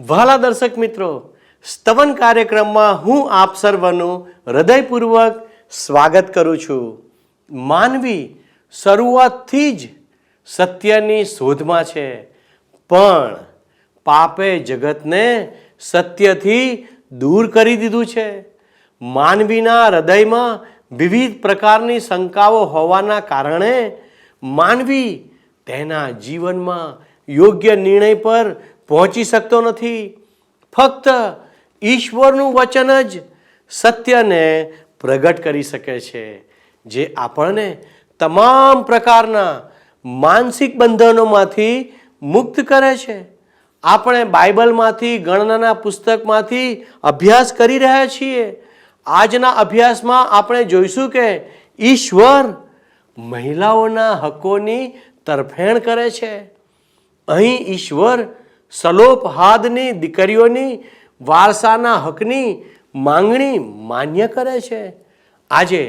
વહાલા દર્શક મિત્રો, સ્તવન કાર્યક્રમમાં હું આપ સર્વનું હૃદયપૂર્વક સ્વાગત કરું છું. માનવી શરૂઆતથી જ સત્યની શોધમાં છે, પણ પાપે જગતને સત્યથી દૂર કરી દીધું છે. માનવીના હૃદયમાં વિવિધ પ્રકારની શંકાઓ હોવાના કારણે માનવી તેના જીવનમાં યોગ્ય નિર્ણય પર પહોંચી શકતો નથી. ફક્ત ઈશ્વરનું વચન જ સત્યને પ્રગટ કરી શકે છે, જે આપણને તમામ પ્રકારના માનસિક બંધનોમાંથી મુક્ત કરે છે. આપણે બાઇબલમાંથી, ગણનાના પુસ્તકમાંથી અભ્યાસ કરી રહ્યા છીએ. આજના અભ્યાસમાં આપણે જોઈશું કે ઈશ્વર મહિલાઓના હકોની તરફેણ કરે છે. અહીં ઈશ્વર સલોપહાદની દીકરીઓની વારસાના હકની માંગણી માન્ય કરે છે. આજે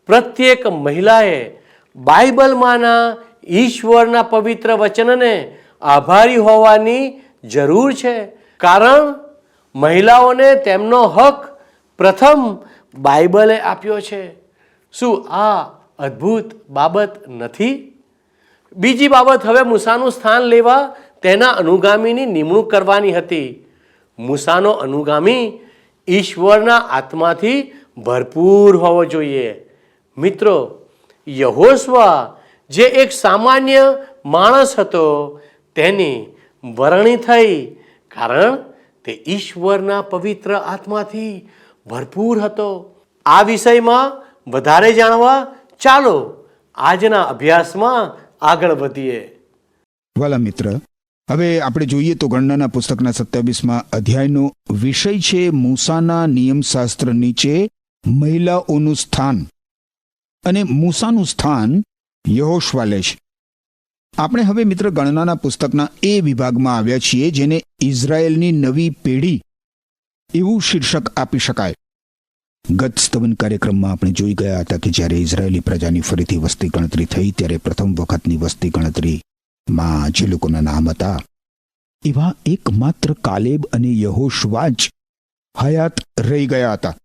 પ્રત્યેક મહિલાએ બાઇબલમાંના ઈશ્વરના પવિત્ર વચનને આભારી હોવાની જરૂર છે, કારણ મહિલાઓને તેમનો હક પ્રથમ બાઇબલે આપ્યો છે. શું આ અદ્ભુત બાબત નથી? બીજી બાબત, હવે મૂસાનું સ્થાન લેવા તેના અનુગામીની નિમણૂક કરવાની હતી. મૂસાનો અનુગામી ઈશ્વરના આત્માથી ભરપૂર હોવો જોઈએ. મિત્રો, યહોશવા જે એક સામાન્ય માણસ હતો, તેની વરણી થઈ, કારણ તે ઈશ્વરના પવિત્ર આત્માથી ભરપૂર હતો. આ વિષયમાં વધારે જાણવા ચાલો આજના અભ્યાસમાં આગળ વધીએ. વાલા મિત્ર, હવે આપણે જોઈએ તો ગણનાના પુસ્તકના 27મા અધ્યાયનો વિષય છે મૂસાના નિયમશાસ્ત્ર નીચે મહિલાઓનું સ્થાન, અને મૂસાનું સ્થાન યહોશવા લે છે. આપણે હવે મિત્ર ગણનાના પુસ્તકના એ વિભાગમાં આવ્યા છીએ જેને ઇઝરાયેલની નવી પેઢી એવું શીર્ષક આપી શકાય. ગત સ્તવન કાર્યક્રમમાં આપણે જોઈ ગયા હતા કે જ્યારે ઇઝરાયેલી પ્રજાની ફરીથી વસ્તી ગણતરી થઈ, ત્યારે પ્રથમ વખતની વસ્તી ગણતરીમાં જે લોકોના નામ હતા એવા એકમાત્ર કાલેબ અને યહોશવા જ હયાત રહી ગયા હતા.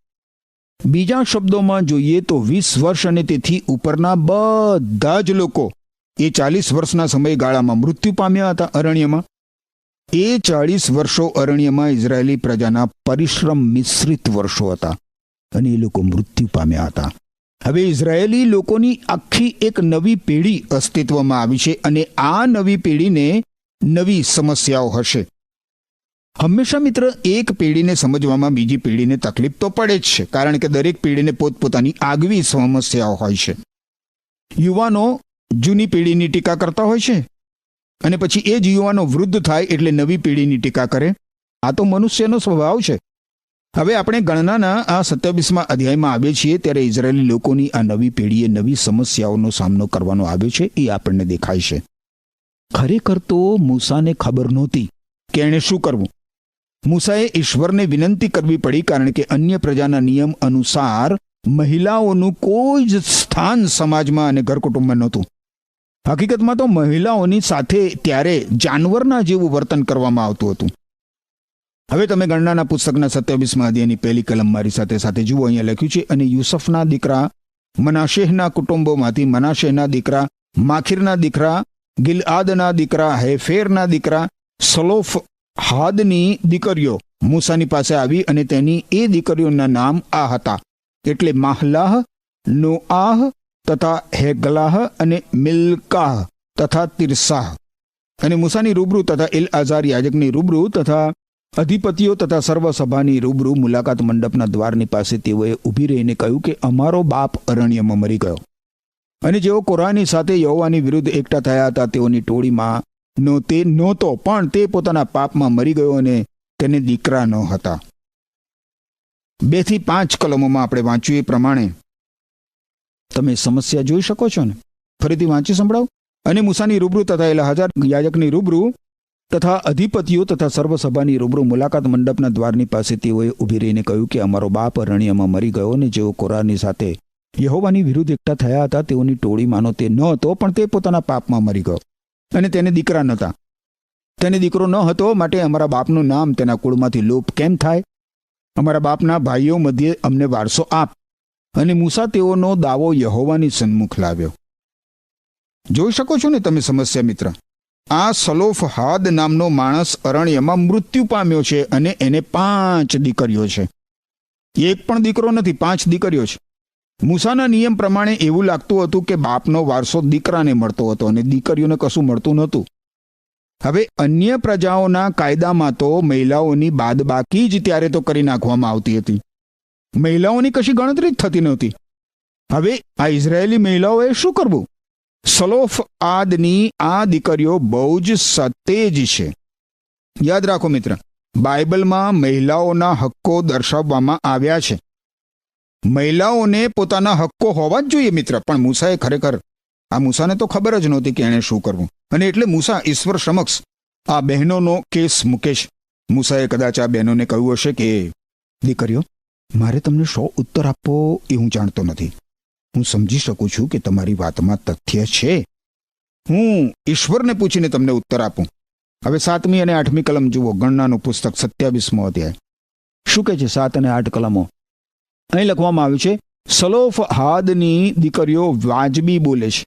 બીજા શબ્દોમાં જોઈએ તો 20 વર્ષ અને તેથી ઉપરના બધા જ લોકો એ 40 વર્ષના સમયગાળામાં મૃત્યુ પામ્યા હતા અરણ્યમાં. એ 40 વર્ષો અરણ્યમાં ઇઝરાયેલી પ્રજાના પરિશ્રમ મિશ્રિત વર્ષો હતા અને એ લોકો મૃત્યુ પામ્યા હતા. હવે ઇઝરાયેલી લોકોની આખી એક નવી પેઢી અસ્તિત્વમાં આવી છે, અને આ નવી પેઢીને નવી સમસ્યાઓ હશે. હંમેશા મિત્ર એક પેઢીને સમજવામાં બીજી પેઢીને તકલીફ તો પડે જ છે, કારણ કે દરેક પેઢીને પોતપોતાની આગવી સમસ્યાઓ હોય છે. યુવાનો જૂની પેઢીની ટીકા કરતા હોય છે, અને પછી એ જ યુવાનો વૃદ્ધ થાય એટલે નવી પેઢીની ટીકા કરે. આ તો મનુષ્યનો સ્વભાવ છે. હવે આપણે ગણનાના આ 27મા અધ્યાયમાં આવીએ છીએ ત્યારે ઇઝરાયેલી લોકોની આ નવી પેઢીએ નવી સમસ્યાઓનો સામનો કરવાનો આવ્યો છે, એ આપણને દેખાય છે. ખરેખર તો મૂસાને ખબર નહોતી કે એણે શું કરવું. મૂસાએ ઈશ્વરને વિનંતી કરવી પડી, કારણ કે અન્ય પ્રજાના નિયમ અનુસાર મહિલાઓનું કોઈ જ સ્થાન સમાજમાં અને ઘર કુટુંબમાં નહોતું. હકીકતમાં તો મહિલાઓની સાથે ત્યારે જાનવરના જેવું વર્તન કરવામાં આવતું હતું. હવે તમે ગણનાના પુસ્તકના 27મા અધ્યાયની પહેલી કલમ મારી સાથે સાથે જુઓ. અહીંયા લખ્યું છે, અને યુસફના દીકરા મનાશેહના કુટુંબોમાંથી મનાશેહના દીકરા માખીરના દીકરા ગિલઆદના દીકરા હેફેરના દીકરા સલોફહાદની દીકરીઓ મૂસાની પાસે આવી, અને તેની એ દીકરીઓના નામ આ હતા, એટલે માહલાહ, નોઆહ તથા હેગલાહ અને મિલ્કાહ તથા તિરસાહ. અને મૂસાની રૂબરૂ તથા એલઆઝાર યાજકની રૂબરૂ તથા અધિપતિઓ તથા સર્વસભાની રૂબરૂ મુલાકાત મંડપના દ્વારની પાસે તેઓએ ઊભી રહીને કહ્યું કે અમારો બાપ અરણ્યમાં મરી ગયો. અને જેઓ કોરાહની સાથે યહોવાની વિરુદ્ધ એકઠા થયા હતા, તેઓની ટોળીમાં તે નહોતો, પણ તે પોતાના પાપમાં મરી ગયો અને તેને દીકરા ન હતા. 2 થી 5 કલમોમાં આપણે વાંચ્યું એ પ્રમાણે તમે સમસ્યા જોઈ શકો છો ને? ફરીથી વાંચી સંભળાવો. અને મૂસાની રૂબરૂ તથા એલઆઝાર યાજકની રૂબરૂ તથા અધિપતિઓ તથા સર્વસભાની રૂબરૂ મુલાકાત મંડપના દ્વારની પાસે તેઓએ ઊભી રહીને કહ્યું કે અમારો બાપ અરણ્યમાં મરી ગયો, અને જેઓ કોરાહની સાથે યહોવાની વિરુદ્ધ એકઠા થયા હતા, તેઓની ટોળીમાંનો તે ન હતો, પણ તે પોતાના પાપમાં મરી ગયો અને તેને દીકરા નહોતા. તેને દીકરો ન હતો, માટે અમારા બાપનું નામ તેના કુળમાંથી લોપ કેમ થાય? અમારા બાપના ભાઈઓ મધ્યે અમને વારસો આપ. અને મૂસા તેઓનો દાવો યહોવાની સન્મુખ લાવ્યો. જોઈ શકો છો ને તમે સમસ્યા મિત્ર? આ સલોફહાદ નામનો માણસ અરણ્યમાં મૃત્યુ પામ્યો છે અને એને 5 દીકરીઓ છે. એક પણ દીકરો નથી, 5 દીકરીઓ છે. મૂસાના નિયમ પ્રમાણે એવું લાગતું હતું કે બાપનો વારસો દીકરાને મળતો હતો અને દીકરીઓને કશું મળતું નહોતું. હવે અન્ય પ્રજાઓના કાયદામાં તો મહિલાઓની બાદબાકી જ ત્યારે તો કરી નાખવામાં આવતી હતી. મહિલાઓની કશી ગણતરી જ થતી નહોતી. હવે આ ઇઝરાયેલી મહિલાઓએ શું કરવું? સલોફઆદની આ દીકરીઓ બહુ જ સતેજ છે. યાદ રાખો મિત્ર, બાઇબલમાં મહિલાઓના હક્કો દર્શાવવામાં આવ્યા છે. મહિલાઓને પોતાના હક્કો હોવા જ જોઈએ મિત્ર. પણ મૂસાએ ખરેખર મૂસાને તો ખબર જ નહોતી કે એણે શું કરવું, અને એટલે મૂસા ઈશ્વર સમક્ષ આ બહેનોનો કેસ મૂકે છે. મૂસાએ કદાચ આ બહેનોને કહ્યું હશે કે દીકરીઓ, મારે તમને 100 ઉત્તર આપવો એ હું જાણતો નથી. હું સમજી શકું છું કે તમારી વાતમાં તથ્ય છે. હું ઈશ્વરને પૂછીને તમને ઉત્તર આપું. હવે 7મી અને 8મી કલમ જુઓ, ગણનાનું પુસ્તક 27મો અધ્યાય. શું કહે છે 7 અને 8 કલમો? અહીં લખવામાં આવ્યું છે, સલોફહાદની દીકરીઓ વાજબી બોલે છે.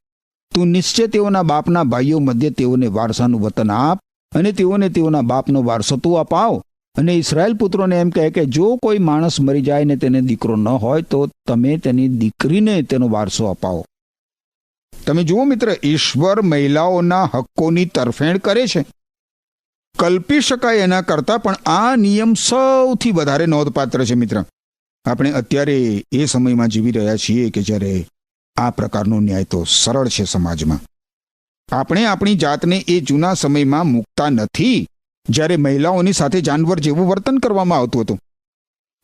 તું નિશ્ચય તેઓના બાપના ભાઈઓ મધ્યે તેઓને વારસાનું વતન આપ, અને તેઓને તેઓના બાપનો વારસો તું અપાવ. અને ઇસ્રાયેલ પુત્રોને એમ કહે કે જો કોઈ માણસ મરી જાય ને તેને દીકરો ન હોય તો તમે તેની દીકરીને તેનો વારસો અપાવો. તમે જુઓ મિત્ર, ઈશ્વર મહિલાઓના હક્કોની તરફેણ કરે છે. કલ્પી શકાય એના કરતાં પણ આ નિયમ સૌથી વધારે નોંધપાત્ર છે મિત્ર. આપણે અત્યારે એ સમયમાં જીવી રહ્યા છીએ કે જ્યારે આ પ્રકારનો ન્યાય તો સરળ છે સમાજમાં. આપણે આપણી જાતને એ જૂના સમયમાં મૂકતા નથી જ્યારે મહિલાઓની સાથે જાનવર જેવું વર્તન કરવામાં આવતું હતું.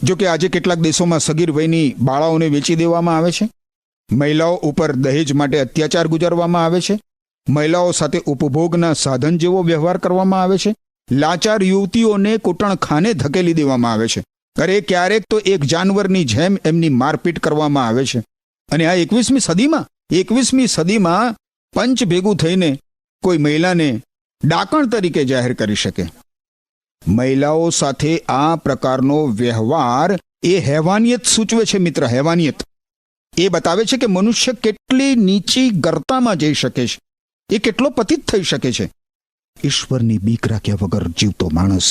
જો કે આજે કેટલાક દેશોમાં સગીર વયની બાળાઓને વેચી દેવામાં આવે છે. મહિલાઓ ઉપર દહેજ માટે અત્યાચાર ગુજારવામાં આવે છે. મહિલાઓ સાથે ઉપભોગના સાધન જેવો વ્યવહાર કરવામાં આવે છે. લાચાર યુવતીઓને કૂટણખાને ધકેલી દેવામાં આવે છે. અરે ક્યારેક તો એક જાનવરની જેમ એમની મારપીટ કરવામાં આવે છે. અને આ 21મી સદીમાં પંચ ભેગું થઈને કોઈ મહિલાને ડાકણ તરીકે જાહેર કરી શકે. મહિલાઓ સાથે આ પ્રકારનો વ્યવહાર એ હેવાનિયત સૂચવે છે મિત્ર. હેવાનિયત એ બતાવે છે કે મનુષ્ય કેટલી નીચી ગર્તામાં જઈ શકે છે, એ કેટલો પતિત થઈ શકે છે. ઈશ્વરની બીક રાખ્યા વગર જીવતો માણસ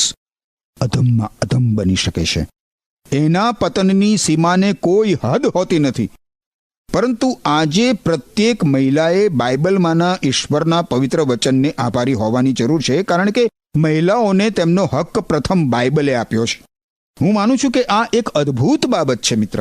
અધમમાં અધમ બની શકે છે. એના પતનની સીમાને કોઈ હદ હોતી નથી. પરંતુ આજે પ્રત્યેક મહિલાએ બાઇબલમાંના ઈશ્વરના પવિત્ર વચનને આભારી હોવાની જરૂર છે, કારણ કે મહિલાઓને તેમનો હક પ્રથમ બાઇબલે આપ્યો છે. હું માનું છું કે આ એક અદ્ભુત બાબત છે મિત્ર.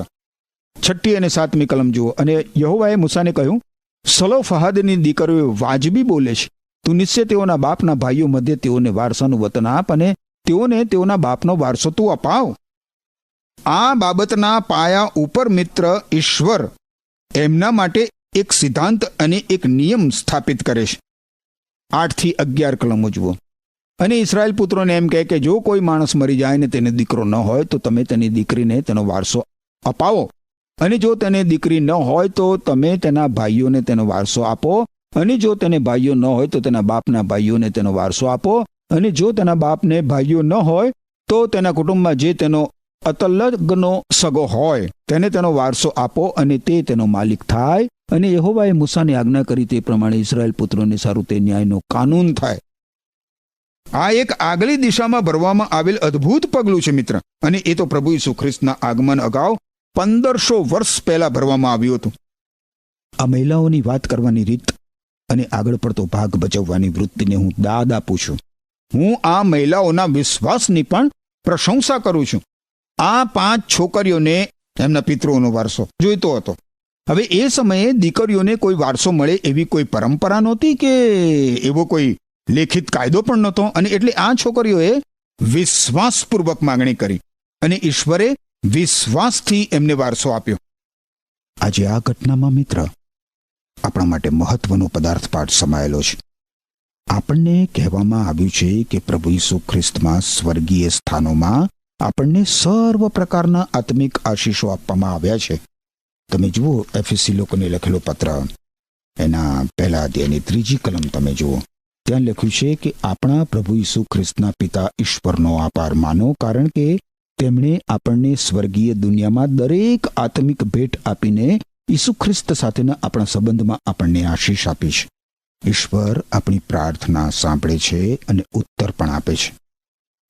6ઠ્ઠી અને 7મી કલમ જુઓ. અને યહોવાએ મૂસાને કહ્યું, સલોફહાદની દીકરીઓ વાજબી બોલે છે. તું નિશ્ચય તેઓના બાપના ભાઈઓ મધ્યે તેઓને વારસાનું વતન આપ, અને તેઓને તેઓના બાપનો વારસો તું અપાવ. આ બાબતના પાયા ઉપર મિત્ર ઈશ્વર એમના માટે એક સિદ્ધાંત અને એક નિયમ સ્થાપિત કરે છે. 8 થી 11 કલમો જુઓ. અને ઇસ્રાયેલ પુત્રોને એમ કહે કે જો કોઈ માણસ મરી જાય ને તેને દીકરો ન હોય તો તમે તેની દીકરીને તેનો વારસો અપાવો. અને જો તેને દીકરી ન હોય તો તમે તેના ભાઈઓને તેનો વારસો આપો. અને જો તેને ભાઈઓ ન હોય તો તેના બાપના ભાઈઓને તેનો વારસો આપો. અને જો તેના બાપને ભાઈઓ ન હોય તો તેના કુટુંબમાં જે તેનો અતલગનો સગો હોય તેને તેનો વારસો આપો, અને તે તેનો માલિક થાય. અને યહોવાએ મૂસાને આજ્ઞા કરી તે પ્રમાણે ઇસ્રાયેલ પુત્રોને સારું તે ન્યાયનો કાનૂન થાય. આ એક આગલી દિશામાં ભરવામાં આવેલ અદ્ભુત પગલું છે મિત્ર. અને એ તો પ્રભુ ઈસુ ખ્રિસ્તના આગમન અગાઉ 1500 વર્ષ પહેલા ભરવામાં આવ્યું હતું. આ મહિલાઓની વાત કરવાની રીત અને આગળ પડતો ભાગ ભજવવાની વૃત્તિને હું દાદ આપું છું. હું આ મહિલાઓના વિશ્વાસની પણ પ્રશંસા કરું છું. આ 5 છોકરીઓને એમના પિતૃઓનો વારસો જોઈતો હતો. હવે એ સમયે દીકરીઓને કોઈ વારસો મળે એવી કોઈ પરંપરા નહોતી કે એવો કોઈ લેખિત કાયદો પણ નહોતો. અને એટલે આ છોકરીઓએ વિશ્વાસપૂર્વક માંગણી કરી અને ઈશ્વરે વિશ્વાસથી એમને વારસો આપ્યો. આજે આ ઘટનામાં મિત્ર આપણા માટે મહત્વનો પદાર્થ પાઠ સમાયેલો છે. આપણને કહેવામાં આવ્યું છે કે પ્રભુ ઈસુ ખ્રિસ્તમાં સ્વર્ગીય સ્થાનોમાં આપણને સર્વ પ્રકારના આત્મિક આશીષો આપવામાં આવ્યા છે. તમે જુઓ એફએસી લોકોને લખેલો પત્ર, એના 1 અધ્યાયની 3જી કલમ તમે જુઓ. ત્યાં લખ્યું છે કે આપણા પ્રભુ ઈસુ ખ્રિસ્તના પિતા ઈશ્વરનો આભાર માનો, કારણ કે તેમણે આપણને સ્વર્ગીય દુનિયામાં દરેક આત્મિક ભેટ આપીને ઈસુ ખ્રિસ્ત સાથેના આપણા સંબંધમાં આપણને આશીષ આપી છે. ઈશ્વર આપણી પ્રાર્થના સાંભળે છે અને ઉત્તર પણ આપે છે.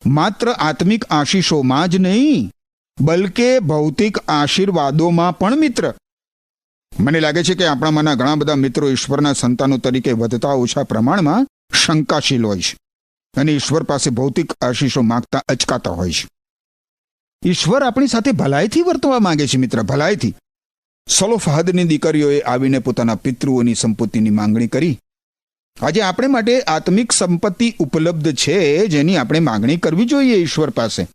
માત્ર આત્મિક આશીષોમાં જ નહીં, બલકે ભૌતિક આશીર્વાદોમાં પણ મિત્ર. મને લાગે છે કે આપણામાંના ઘણા બધા મિત્રો ઈશ્વરના સંતાનો તરીકે વધતા ઓછા પ્રમાણમાં શંકાશીલ હોય છે અને ઈશ્વર પાસે ભૌતિક આશીષો માંગતા અચકાતા હોય છે. ઈશ્વર આપણી સાથે ભલાઈથી વર્તવા માંગે છે મિત્ર, ભલાઈથી. સલોફહાદની દીકરીઓએ આવીને પોતાના પિતૃઓની સંપત્તિની માંગણી કરી. આજે આપણે માટે આત્મિક સંપત્તિ ઉપલબ્ધ છે જેની આપણે માંગણી કરવી જોઈએ ઈશ્વર પાસે.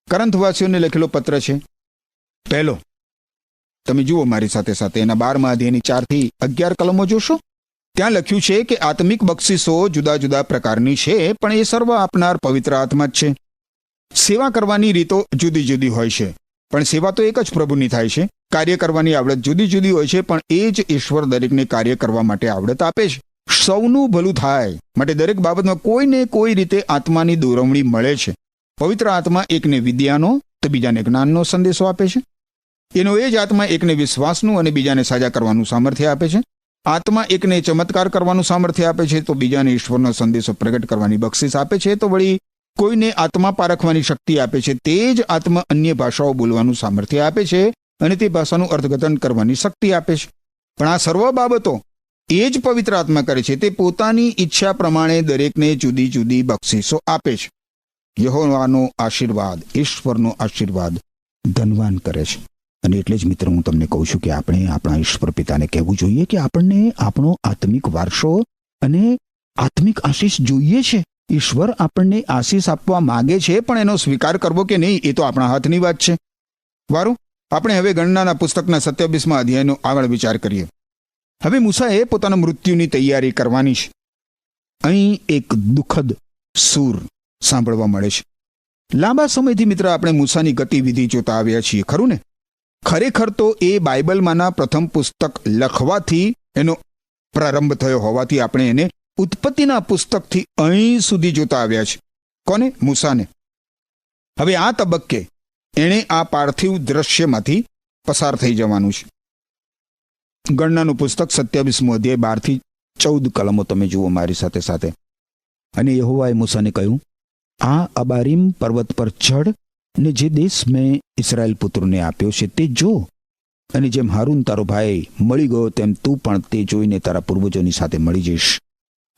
કરંથવાસીઓને લખેલો પત્ર છે પહેલો, તમે જુઓ મારી સાથે સાથે એના 12મા અધ્યાયની 4 થી 11 કલમો જોશો. ત્યાં લખ્યું છે કે આત્મિક બક્ષિસો જુદા જુદા પ્રકારની છે, પણ એ સર્વ આપનાર પવિત્ર આત્મા જ છે. સેવા કરવાની રીતો જુદી જુદી હોય છે, પણ સેવા તો એક જ પ્રભુની થાય છે. કાર્ય કરવાની આવડત જુદી જુદી હોય છે, પણ એ જ ઈશ્વર દરેકને કાર્ય કરવા માટે આવડત આપે છે. સૌનું ભલું થાય માટે દરેક બાબતમાં કોઈને કોઈ રીતે આત્માની દોરવણી મળે છે. પવિત્ર આત્મા એકને વિદ્યાનો તો બીજાને જ્ઞાનનો સંદેશો આપે છે. એનો એ જ આત્મા એકને વિશ્વાસનું અને બીજાને સાજા કરવાનું સામર્થ્ય આપે છે. આત્મા એકને ચમત્કાર કરવાનું સામર્થ્ય આપે છે, તો બીજાને ઈશ્વરનો સંદેશો પ્રગટ કરવાની બક્ષિસ આપે છે. તો વળી કોઈને આત્મા પારખવાની શક્તિ આપે છે. તે જ આત્મા અન્ય ભાષાઓ બોલવાનું સામર્થ્ય આપે છે અને તે ભાષાનું અર્થઘટન કરવાની શક્તિ આપે છે. પણ આ સર્વ બાબતો એ જ પવિત્ર આત્મા કરે છે. તે પોતાની ઈચ્છા પ્રમાણે દરેકને જુદી જુદી બક્ષિસો આપે છે. યહોવાનો આશીર્વાદ, ઈશ્વરનો આશીર્વાદ ધનવાન કરે છે. અને એટલે જ મિત્ર હું તમને કહું છું કે આપણે આપણા ઈશ્વર પિતાને કહેવું જોઈએ કે આપણને આપણો આત્મિક વારસો અને આત્મિક આશીષ જોઈએ છે. ઈશ્વર આપણને આશીષ આપવા માંગે છે, પણ એનો સ્વીકાર કરવો કે નહીં એ તો આપણા હાથની વાત છે. વારું, આપણે હવે ગણનાના પુસ્તકના 27મા અધ્યાયનો આગળ વિચાર કરીએ. હવે મૂસાએ પોતાના મૃત્યુની તૈયારી કરવાની છે. અહીં એક દુઃખદ સૂર સાંભળવા મળે છે. લાંબા સમયથી મિત્ર આપણે મૂસાની ગતિવિધિ જોતા આવ્યા છીએ, ખરું ને? ખરેખર તો એ બાઇબલમાંના પ્રથમ પુસ્તક લખવાથી એનો પ્રારંભ થયો હોવાથી આપણે એને ઉત્પત્તિના પુસ્તકથી અહીં સુધી જોતા આવ્યા છે. કોને? મૂસાને. હવે આ તબક્કે એણે આ પાર્થિવ દ્રશ્યમાંથી પસાર થઈ જવાનું છે. ગણનાનું પુસ્તક 27મો અધ્યાય 12 થી 14 કલમો તમે જુઓ મારી સાથે સાથે. અને યહોવાએ મૂસાને કહ્યું, આ અબારીમ પર્વત પર ચઢ ને જે દેશ મેં ઇસ્રાયેલ પુત્રોને આપ્યો છે તે જો, અને જેમ હારૂન તારો ભાઈ મળી ગયો તેમ તું પણ તે જોઈને તારા પૂર્વજોની સાથે મળી જઈશ.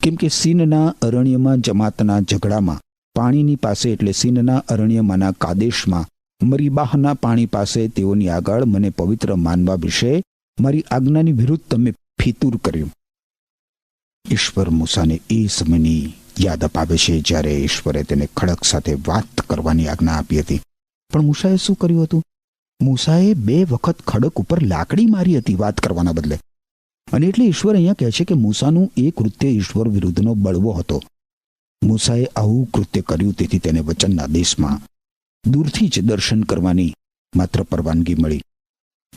કેમ કે સીનના અરણ્યમાં જમાતના ઝઘડામાં પાણીની પાસે એટલે સીનના અરણ્યમાંના કાદેશમાં મરીબાહના પાણી પાસે તેઓની આગળ મને પવિત્ર માનવા વિશે મારી આજ્ઞાની વિરુદ્ધ તમે ફિતૂર કર્યું. ઈશ્વર મૂસાને એ સમયની યાદ અપાવે છે જ્યારે ઈશ્વરે તેને ખડક સાથે વાત કરવાની આજ્ઞા આપી હતી. પણ મૂસાએ શું કર્યું હતું? મૂસાએ 2 વખત ખડક ઉપર લાકડી મારી હતી વાત કરવાના બદલે. અને એટલે ઈશ્વર અહીંયા કહે છે કે મૂસાનું એ કૃત્ય ઈશ્વર વિરુદ્ધનો બળવો હતો. મૂસાએ આવું કૃત્ય કર્યું તેથી તેને વચનના દેશમાં દૂરથી જ દર્શન કરવાની માત્ર પરવાનગી મળી.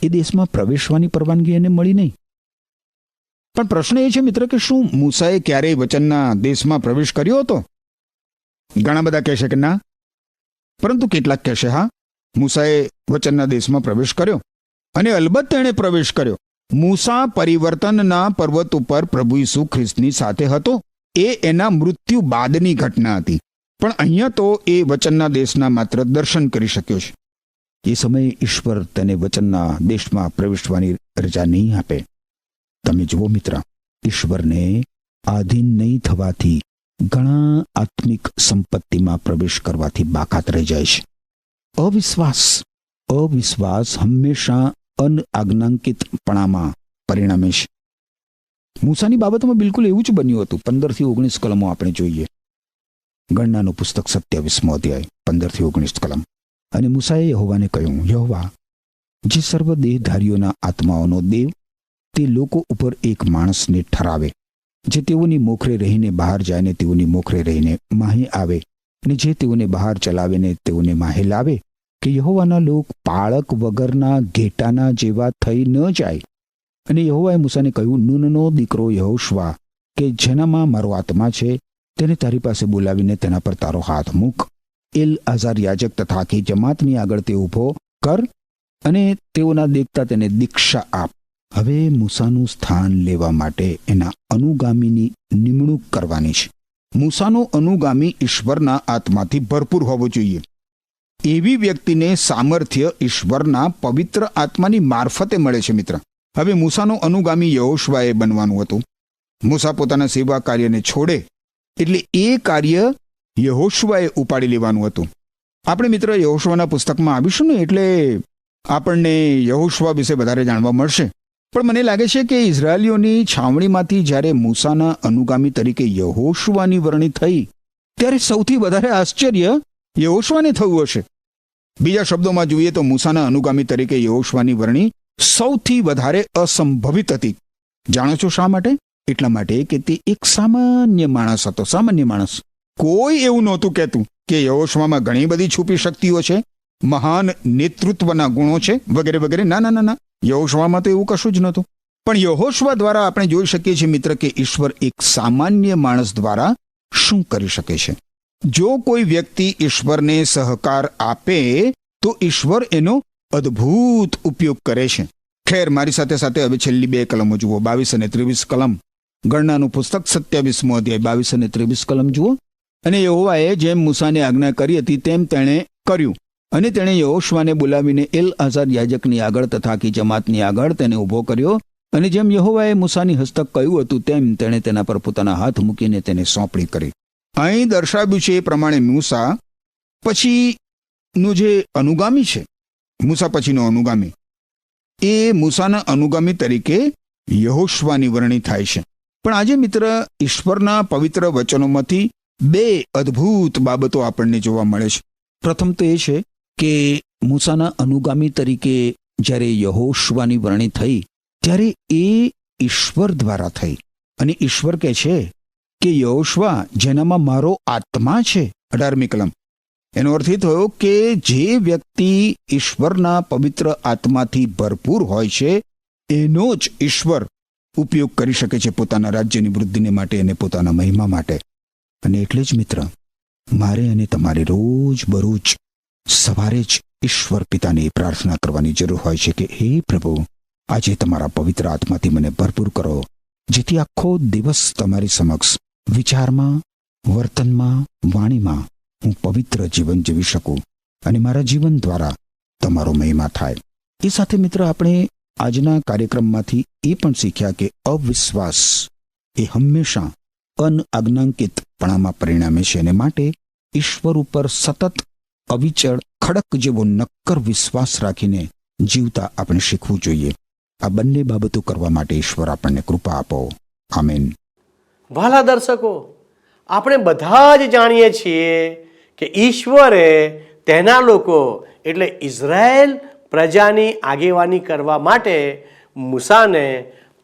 એ દેશમાં પ્રવેશવાની પરવાનગી એને મળી નહીં. પણ પ્રશ્ન એ છે મિત્ર કે શું મૂસાએ ક્યારેય વચનના દેશમાં પ્રવેશ કર્યો હતો? ઘણા બધા કહેશે કે ના, પરંતુ કેટલાક કહેશે હા, મૂસાએ વચનના દેશમાં પ્રવેશ કર્યો. અને અલબત્ત તેણે પ્રવેશ કર્યો. મૂસા પરિવર્તનના પર્વત ઉપર પ્રભુ ઈસુ ખ્રિસ્તની સાથે હતો. એ એના મૃત્યુ બાદની ઘટના હતી. પણ અહીંયા તો એ વચનના દેશના માત્ર દર્શન કરી શક્યો છે. એ સમયે ઈશ્વર તેને વચનના દેશમાં પ્રવેશવાની રજા નહીં આપે. તમે જુઓ મિત્ર, ઈશ્વરને આધીન નહીં થવાથી ઘણા આત્મિક સંપત્તિમાં પ્રવેશ કરવાથી બાકાત રહી જાય છે. અવિશ્વાસ હંમેશા અનઆજ્ઞાંકિતપણામાં પરિણમે છે. મૂસાની બાબતમાં બિલકુલ એવું જ બન્યું હતું. 15 થી 19 કલમો આપણે જોઈએ. ગણનાનું પુસ્તક 27મો અધ્યાય 15 થી 19 કલમ. અને મૂસાએ યહોવાને કહ્યું, યહોવા, જે સર્વ દેહધારીઓના આત્માઓનો દેવ, તે લોકો ઉપર એક માણસને ઠરાવે, જે તેઓની મોખરે રહીને બહાર જાય ને તેઓની મોખરે રહીને માહે આવે, ને જે તેઓને બહાર ચલાવે ને તેઓને માહે લાવે, કે યહોવાના લોક પાળક વગરના ઘેટાના જેવા થઈ ન જાય. અને યહોવાએ મૂસાને કહ્યું, નૂનનો દીકરો યહોશવા કે જેનામાં મારો આત્મા છે તેને તારી પાસે બોલાવીને તેના પર તારો હાથ મૂક. એલઆઝાર યાજક તથા આખી જમાતની આગળ તે ઊભો કર અને તેઓના દેખતા તેને દીક્ષા આપ. હવે મૂસાનું સ્થાન લેવા માટે એના અનુગામીની નિમણૂક કરવાની છે. મૂસાનો અનુગામી ઈશ્વરના આત્માથી ભરપૂર હોવો જોઈએ. એવી વ્યક્તિને સામર્થ્ય ઈશ્વરના પવિત્ર આત્માની મારફતે મળે છે. મિત્ર, હવે મૂસાનો અનુગામી યહોશવાએ બનવાનું હતું. મૂસા પોતાના સેવા કાર્યને છોડે એટલે એ કાર્ય યહોશવાએ ઉપાડી લેવાનું હતું. આપણે મિત્ર યહોશવાના પુસ્તકમાં આવીશું ને એટલે આપણને યહોશવા વિશે વધારે જાણવા મળશે. પણ મને લાગે છે કે ઇઝરાયલીઓની છાવણીમાંથી જ્યારે મૂસાના અનુગામી તરીકે યહોશવાની વરણી થઈ ત્યારે સૌથી વધારે આશ્ચર્ય યહોશવાને થયું હશે. બીજા શબ્દોમાં જોઈએ તો મૂસાના અનુગામી તરીકે યહોશવાની વરણી સૌથી વધારે અસંભવિત હતી. જાણો છો શા માટે? એટલા માટે કે તે એક સામાન્ય માણસ હતો. સામાન્ય માણસ. કોઈ એવું નહોતું કહેતું કે યહોશવામાં ઘણી બધી છુપી શક્તિઓ છે, મહાન નેતૃત્વના ગુણો છે, વગેરે વગેરે. ના ના ના ના, યહોશવામાં તો એવું કશું જ નહોતું. પણ યહોશવા દ્વારા આપણે જોઈ શકીએ છીએ મિત્ર કે ઈશ્વર એક સામાન્ય માણસ દ્વારા શું કરી શકે છે. જો કોઈ વ્યક્તિ ઈશ્વરને સહકાર આપે તો ઈશ્વર એનો અદ્ભુત ઉપયોગ કરે છે. ખેર, મારી સાથે સાથે હવે છેલ્લી 2 કલમો જુઓ, 22 અને 23 કલમ. ગણનાનું પુસ્તક 27મો અધ્યાય 22 અને 23 કલમ જુઓ. અને યહોવાએ જેમ મૂસાને આજ્ઞા કરી હતી તેમ તેણે કર્યું. અને તેણે યહોશવાને બોલાવીને એલઆઝાર યાજકની આગળ તથા આખી જમાતની આગળ તેને ઊભો કર્યો. અને જેમ યહોવાએ મૂસાની હસ્તક કહ્યું હતું તેમ તેણે તેના પર પોતાના હાથ મૂકીને તેને સોંપણી કરી. અહીં દર્શાવ્યું છે એ પ્રમાણે મૂસા પછીનું જે અનુગામી છે, મૂસા પછીનો અનુગામી, એ મૂસાના અનુગામી તરીકે યહોશવાની વરણી થાય છે. પણ આજે મિત્ર ઈશ્વરના પવિત્ર વચનોમાંથી 2 અદ્ભુત બાબતો આપણને જોવા મળે છે. પ્રથમ તો એ છે કે મૂસાના અનુગામી તરીકે જ્યારે યહોશવાની વરણી થઈ ત્યારે એ ઈશ્વર દ્વારા થઈ. અને ઈશ્વર કહે છે કે યહોશવા, જેનામાં મારો આત્મા છે, 18મી કલમ. એનો અર્થ એ થયો કે જે વ્યક્તિ ઈશ્વરના પવિત્ર આત્માથી ભરપૂર હોય છે એનો જ ઈશ્વર ઉપયોગ કરી શકે છે પોતાના રાજ્યની વૃદ્ધિને માટે અને પોતાના મહિમા માટે. અને એટલે જ મિત્ર, મારે અને તમારે રોજ બરોજ સવારે જ ઈશ્વર પિતાને પ્રાર્થના કરવાની જરૂર હોય છે કે હે પ્રભુ, આજે તમારા પવિત્ર આત્માથી મને ભરપૂર કરો, જેથી આખો દિવસ તમારી સમક્ષ વિચારમાં, વર્તનમાં, વાણીમાં હું પવિત્ર જીવન જીવી શકું અને મારા જીવન દ્વારા તમારો મહિમા થાય. એ સાથે મિત્ર આપણે આજના કાર્યક્રમમાંથી એ પણ શીખ્યા કે અવિશ્વાસ એ હંમેશા અનઆજ્ઞાંકિતપણામાં પરિણામે છે. અને માટે ઈશ્વર ઉપર સતત અવિચળ ખડક જેવો નક્કર વિશ્વાસ રાખીને જીવતા આપણે શીખવું જોઈએ. આ બંને બાબતો કરવા માટે ઈશ્વર આપણને કૃપા આપો. આમેન. વહાલા દર્શકો, આપણે બધા જ જાણીએ છીએ કે ઈશ્વરે તેના લોકો એટલે ઇઝરાયેલ પ્રજાની આગેવાની કરવા માટે મૂસાને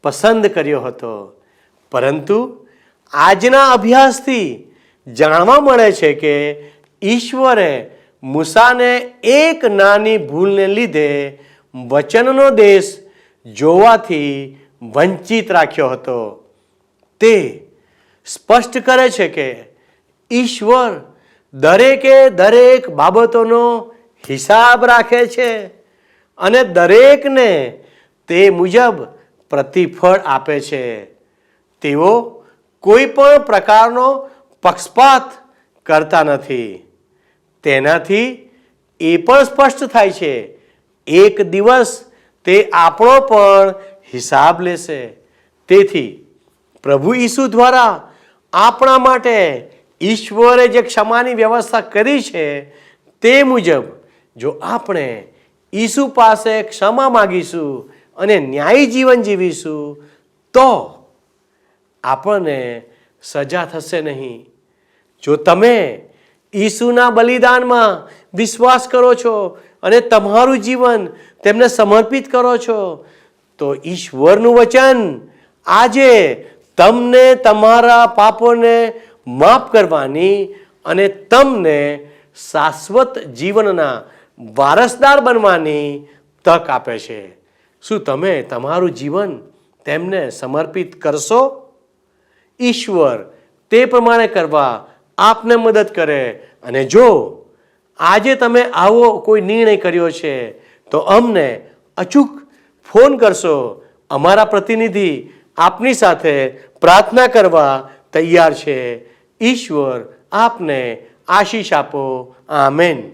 પસંદ કર્યો હતો. પરંતુ આજના અભ્યાસથી જાણવા મળે છે કે ઈશ્વરે મૂસાને એક નાની ભૂલને લીધે વચનનો દેશ જોવાથી વંચિત રાખ્યો હતો. તે સ્પષ્ટ કરે છે કે ઈશ્વર દરેકે દરેક બાબતોનો હિસાબ રાખે છે અને દરેકને તે મુજબ પ્રતિફળ આપે છે. તેઓ કોઈ પણ પ્રકારનો પક્ષપાત કરતા નથી. તેનાથી એ પણ સ્પષ્ટ થાય છે, એક દિવસ તે આપણો પણ હિસાબ લેશે. તેથી પ્રભુ ઈસુ દ્વારા આપણા માટે ઈશ્વરે જે ક્ષમાની વ્યવસ્થા કરી છે તે મુજબ જો આપણે ઈસુ પાસે ક્ષમા માગીશું અને ન્યાયી જીવન જીવીશું તો આપણને સજા થશે નહીં. જો તમે ઈસુના બલિદાનમાં વિશ્વાસ કરો છો અને તમારું જીવન તેમને સમર્પિત કરો છો તો ઈશ્વરનું વચન આજે તમને તમારા પાપોને માફ કરવાની અને તમને શાશ્વત જીવનના વારસદાર બનવાની તક આપે છે. શું તમે તમારું જીવન તેમને સમર્પિત કરશો? ઈશ્વર તે પ્રમાણે કરવા આપને મદદ કરે. અને જો આજે તમે આવો કોઈ નિર્ણય કર્યો છે તો અમને અચૂક ફોન કરશો. અમારા પ્રતિનિધિ આપની સાથે પ્રાર્થના કરવા તૈયાર છે. ઈશ્વર આપને આશીષ આપો. આમેન.